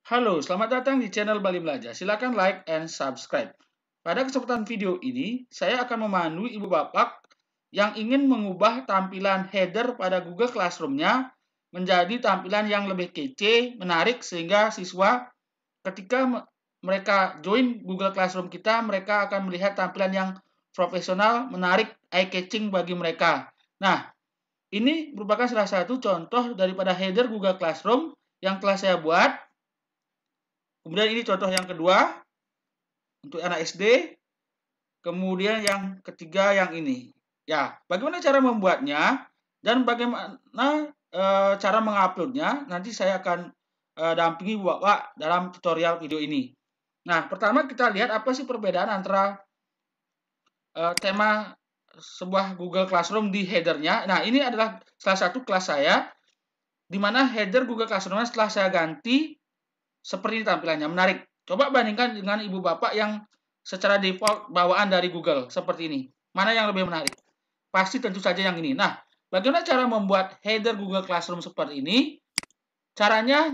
Halo, selamat datang di channel Bali Belajar. Silakan like and subscribe. Pada kesempatan video ini, saya akan memandu ibu bapak yang ingin mengubah tampilan header pada Google Classroom-nya menjadi tampilan yang lebih kece, menarik, sehingga siswa ketika mereka join Google Classroom kita, mereka akan melihat tampilan yang profesional, menarik, eye-catching bagi mereka. Nah, ini merupakan salah satu contoh daripada header Google Classroom yang telah saya buat. Kemudian ini contoh yang kedua untuk anak SD. Kemudian yang ketiga yang ini. Ya, bagaimana cara membuatnya dan bagaimana cara menguploadnya? Nanti saya akan dampingi Bapak dalam tutorial video ini. Nah, pertama kita lihat apa sih perbedaan antara tema sebuah Google Classroom di headernya. Nah, ini adalah salah satu kelas saya, di mana header Google Classroom setelah saya ganti seperti ini tampilannya, menarik. Coba bandingkan dengan ibu bapak yang secara default bawaan dari Google, seperti ini. Mana yang lebih menarik? Pasti tentu saja yang ini. Nah, bagaimana cara membuat header Google Classroom seperti ini? Caranya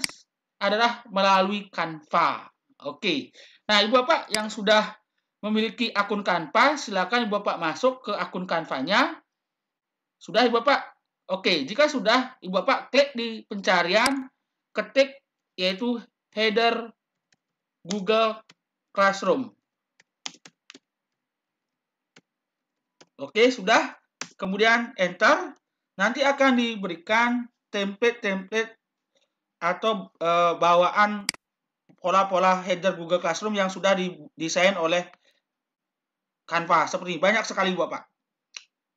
adalah melalui Canva. Oke. Nah, ibu bapak yang sudah memiliki akun Canva, silakan ibu bapak masuk ke akun Canva-nya. Sudah ibu bapak? Oke, jika sudah, ibu bapak klik di pencarian, ketik yaitu header Google Classroom. Oke, sudah. Kemudian enter. Nanti akan diberikan template-template atau bawaan pola-pola header Google Classroom yang sudah didesain oleh Canva. Seperti ini. Banyak sekali Bapak.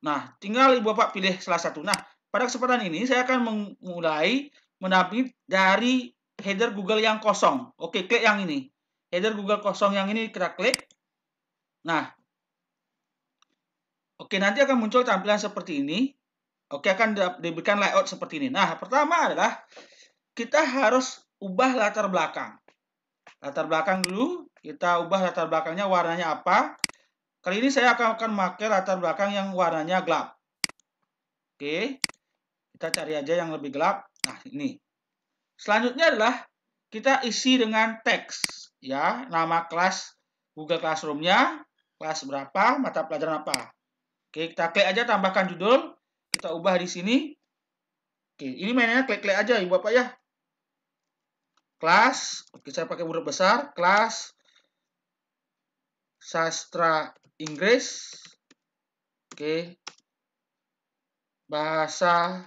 Nah, tinggal Ibu Bapak pilih salah satu. Nah, pada kesempatan ini saya akan memulai mendampingi dari header Google yang kosong. Oke, klik yang ini. Header Google kosong yang ini kita klik. Nah, oke, nanti akan muncul tampilan seperti ini. Oke, akan diberikan layout seperti ini. Nah, pertama adalah kita harus ubah latar belakang. Latar belakang dulu, kita ubah latar belakangnya warnanya apa. Kali ini saya akan memakai latar belakang yang warnanya gelap. Oke, kita cari aja yang lebih gelap. Nah, ini. Selanjutnya adalah kita isi dengan teks. Ya, nama kelas Google Classroom-nya, kelas berapa, mata pelajaran apa. Oke, kita klik aja tambahkan judul. Kita ubah di sini. Oke, ini mainnya klik-klik aja Ibu Bapak ya. Kelas, oke saya pakai huruf besar, kelas sastra Inggris. Oke. Bahasa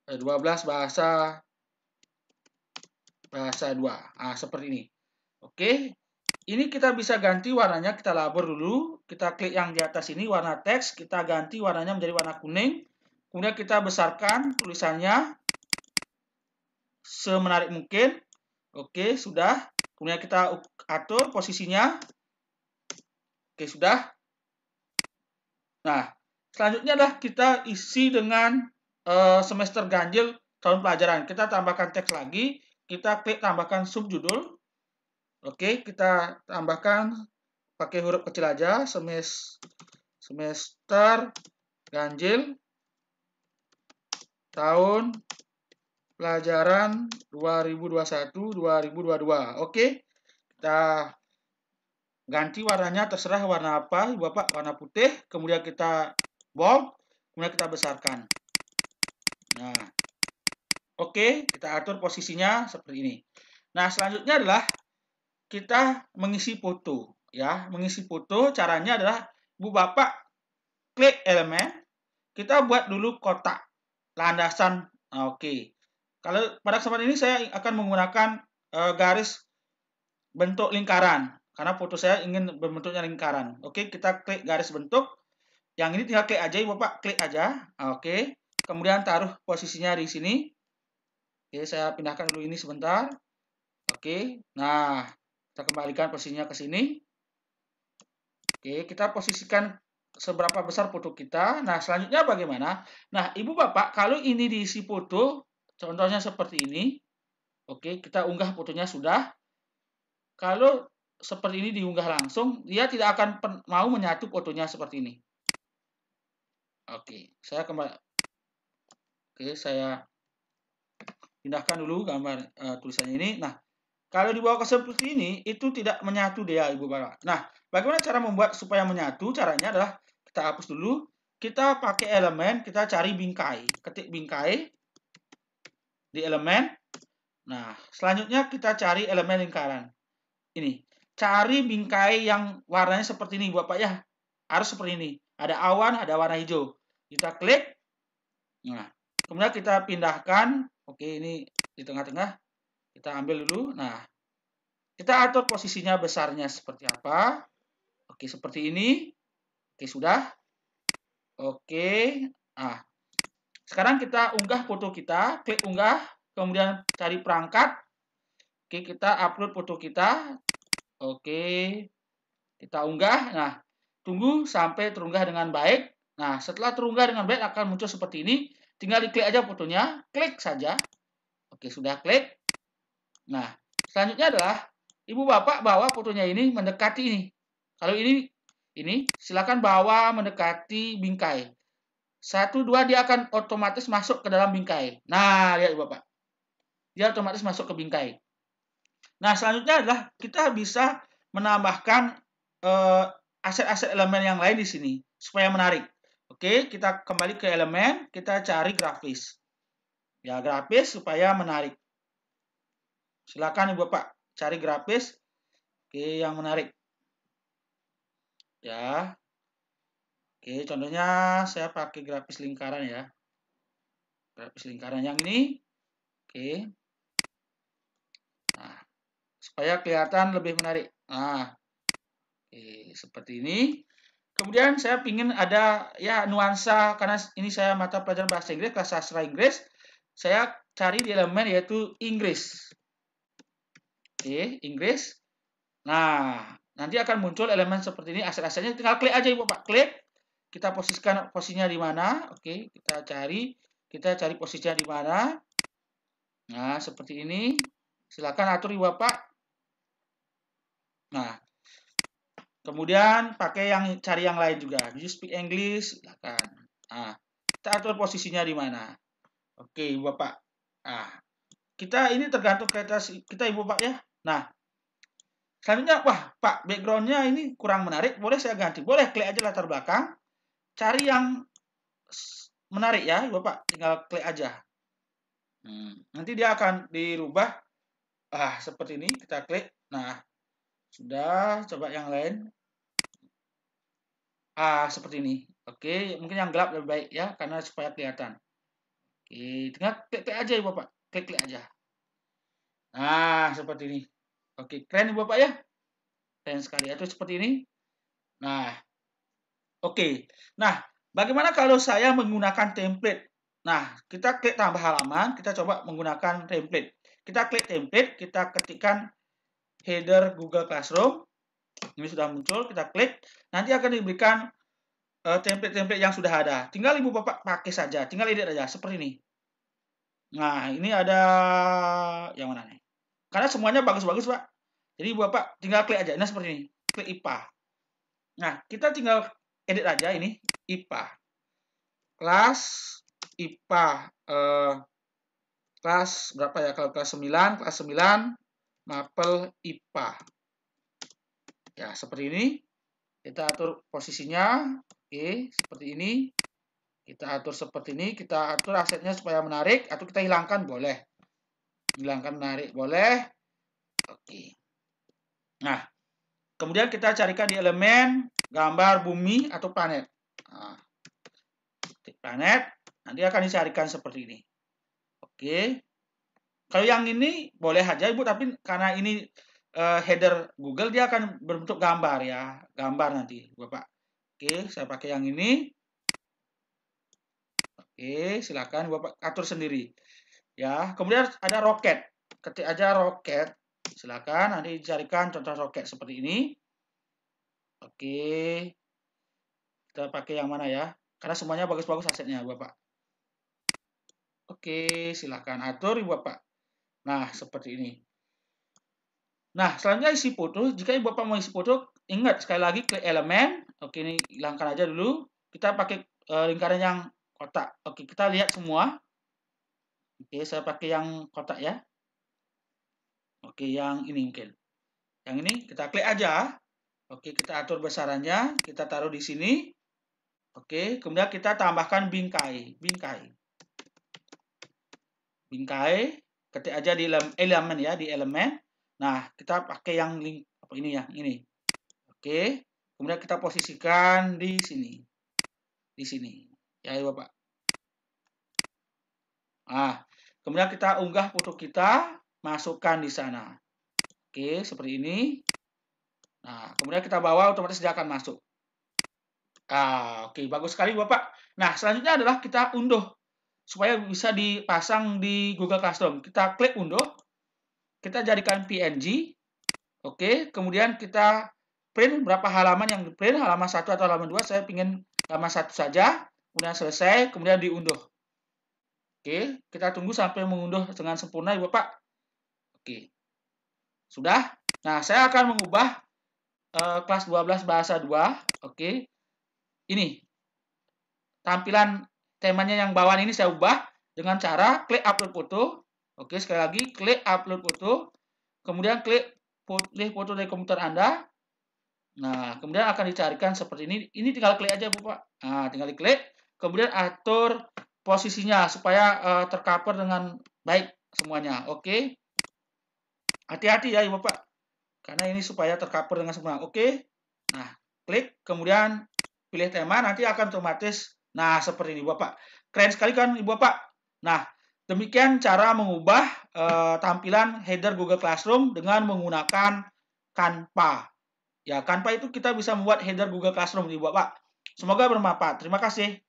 12 bahasa 2. Nah, seperti ini. Oke. Ini kita bisa ganti warnanya, kita label dulu. Kita klik yang di atas ini warna teks, kita ganti warnanya menjadi warna kuning. Kemudian kita besarkan tulisannya semenarik mungkin. Oke, sudah. Kemudian kita atur posisinya. Oke, sudah. Nah, selanjutnya adalah kita isi dengan semester ganjil tahun pelajaran. Kita tambahkan teks lagi. Kita klik tambahkan subjudul. Oke, kita tambahkan pakai huruf kecil aja. Semester ganjil tahun pelajaran 2021-2022. Oke, kita ganti warnanya, terserah warna apa, Ibu Bapak, warna putih. Kemudian kita bold, kemudian kita besarkan. Nah, oke, kita atur posisinya seperti ini. Nah, selanjutnya adalah kita mengisi foto. Ya, mengisi foto caranya adalah Ibu Bapak klik elemen, kita buat dulu kotak landasan. Oke. Kalau pada kesempatan ini saya akan menggunakan garis bentuk lingkaran karena foto saya ingin berbentuknya lingkaran. Oke, kita klik garis bentuk. Yang ini tinggal klik aja, Ibu Bapak klik aja. Oke. Kemudian taruh posisinya di sini. Oke, saya pindahkan dulu ini sebentar. Oke. Nah, kita kembalikan posisinya ke sini. Oke, kita posisikan seberapa besar foto kita. Nah, selanjutnya bagaimana? Nah, Ibu Bapak, kalau ini diisi foto, contohnya seperti ini. Oke, kita unggah fotonya sudah. Kalau seperti ini diunggah langsung, dia tidak akan mau menyatu fotonya seperti ini. Oke, saya kembali. Oke, saya pindahkan dulu gambar tulisannya ini. Nah, Kalau dibawa ke seperti ini, itu tidak menyatu dia, Ibu Bapak. Nah, bagaimana cara membuat supaya menyatu? Caranya adalah kita hapus dulu, kita pakai elemen, kita cari bingkai. Ketik bingkai di elemen. Nah, selanjutnya kita cari elemen lingkaran. Ini, cari bingkai yang warnanya seperti ini, Bapak ya. Harus seperti ini. Ada awan, ada warna hijau. Kita klik. Nah, kemudian kita pindahkan. Oke, ini di tengah-tengah. Kita ambil dulu. Nah, kita atur posisinya besarnya seperti apa. Oke, seperti ini. Oke, sudah. Oke. Nah, sekarang kita unggah foto kita. Klik unggah. Kemudian cari perangkat. Oke, kita upload foto kita. Oke. Kita unggah. Nah, tunggu sampai terunggah dengan baik. Nah, setelah terunggah dengan baik akan muncul seperti ini. Tinggal diklik aja fotonya. Klik saja. Oke, sudah klik. Nah, selanjutnya adalah Ibu Bapak bawa fotonya ini mendekati ini. Kalau ini silakan bawa mendekati bingkai. 1, 2 dia akan otomatis masuk ke dalam bingkai. Nah, lihat Ibu Bapak. Dia otomatis masuk ke bingkai. Nah, selanjutnya adalah kita bisa menambahkan aset-aset elemen yang lain di sini supaya menarik. Oke, kita kembali ke elemen, kita cari grafis. Ya, grafis supaya menarik. Silakan Ibu Bapak cari grafis. Oke, yang menarik. Ya. Oke, contohnya saya pakai grafis lingkaran ya. Grafis lingkaran yang ini. Oke. Nah, supaya kelihatan lebih menarik. Nah, oke, seperti ini. Kemudian saya ingin ada ya nuansa, karena ini saya mata pelajaran bahasa Inggris, kelas sastra Inggris. Saya cari di elemen yaitu Inggris. Oke, Inggris. Nah, nanti akan muncul elemen seperti ini, aset-asetnya. Tinggal klik aja Ibu Pak, klik. Kita posisikan posisinya di mana. Oke, kita cari posisinya di mana. Nah, seperti ini. Silakan atur Ibu Bapak. Nah, kemudian pakai cari yang lain juga. Do you speak English? Silakan. Nah, kita atur posisinya di mana. Oke, Ibu Bapak. Nah, kita ini tergantung kreativitas kita Ibu Bapak ya. Nah, selanjutnya, wah Pak, backgroundnya ini kurang menarik. Boleh saya ganti? Boleh, klik aja latar belakang. Cari yang menarik ya, Ibu Bapak. Tinggal klik aja. Nanti dia akan dirubah. Seperti ini. Kita klik. Nah, sudah. Coba yang lain. Seperti ini. Oke, mungkin yang gelap lebih baik ya, karena supaya kelihatan. Oke, tinggal klik aja Ibu Bapak. Klik aja. Nah, seperti ini. Oke, keren Ibu Bapak ya. Keren sekali. Itu seperti ini. Nah, oke. Nah, bagaimana kalau saya menggunakan template? Nah, kita klik tambah halaman, kita coba menggunakan template. Kita klik template, kita ketikkan header Google Classroom. Ini sudah muncul, kita klik. Nanti akan diberikan template-template yang sudah ada. Tinggal Ibu Bapak pakai saja, tinggal edit aja seperti ini. Nah, ini ada yang mana nih? Karena semuanya bagus-bagus, Pak. Jadi Ibu Bapak tinggal klik aja. Nah, seperti ini. Klik IPA. Nah, kita tinggal edit aja ini IPA. Kelas IPA kelas berapa ya? Kalau kelas 9 mapel IPA. Ya, seperti ini. Kita atur posisinya. Oke, seperti ini. Kita atur seperti ini. Kita atur asetnya supaya menarik. Atau kita hilangkan, boleh. Hilangkan menarik, boleh. Oke. Nah, kemudian kita carikan di elemen gambar bumi atau planet. Nah, planet. Nanti akan dicarikan seperti ini. Oke. Kalau yang ini boleh aja Ibu, tapi karena ini header Google, dia akan berbentuk gambar ya, gambar nanti Bapak. Oke, saya pakai yang ini. Oke, silakan Bapak atur sendiri. Ya, kemudian ada roket. Ketik aja roket. Silakan nanti dicarikan contoh roket seperti ini. Oke. Kita pakai yang mana ya? Karena semuanya bagus-bagus asetnya, Bapak. Oke, silakan atur Ibu Bapak. Nah, seperti ini. Nah, selanjutnya isi foto. Jika Ibu Bapak mau isi foto, ingat sekali lagi klik elemen. Oke, ini hilangkan aja dulu. Kita pakai lingkaran yang kotak. Oke, kita lihat semua. Oke, saya pakai yang kotak ya. Oke, yang ini mungkin. Yang ini kita klik aja. Oke, kita atur besarannya, kita taruh di sini. Oke, kemudian kita tambahkan bingkai. Bingkai, ketik aja di elemen ya, di elemen. Nah, kita pakai yang link apa ini ya, ini. Oke, kemudian kita posisikan di sini. Di sini. Ya, Bapak. Nah, kemudian kita unggah foto kita, masukkan di sana. Oke, seperti ini. Nah, kemudian kita bawa, otomatis dia akan masuk. Oke, bagus sekali Bapak. Nah, selanjutnya adalah kita unduh supaya bisa dipasang di Google Classroom. Kita klik unduh, kita jadikan PNG. Oke, kemudian kita print berapa halaman yang di print, halaman 1 atau halaman 2. Saya ingin halaman 1 saja. Kemudian selesai, kemudian diunduh. Oke, kita tunggu sampai mengunduh dengan sempurna ya Bapak. Oke. Sudah? Nah, saya akan mengubah kelas 12 bahasa 2. Oke. Ini. Tampilan temanya yang bawaan ini saya ubah dengan cara klik upload foto. Oke, sekali lagi klik upload foto. Kemudian klik foto dari komputer Anda. Nah, kemudian akan dicarikan seperti ini. Ini tinggal klik aja, Bapak. Nah, tinggal diklik. Kemudian atur posisinya supaya tercover dengan baik semuanya. Oke. Hati-hati ya, Bapak. Karena ini supaya tercover dengan sempurna. Oke. Nah, klik. Kemudian pilih tema. Nanti akan otomatis. Nah, seperti ini, Bapak. Keren sekali kan, Ibu Bapak? Nah, demikian cara mengubah tampilan header Google Classroom dengan menggunakan Canva. Ya, Canva itu kita bisa membuat header Google Classroom, Ibu Bapak. Semoga bermanfaat. Terima kasih.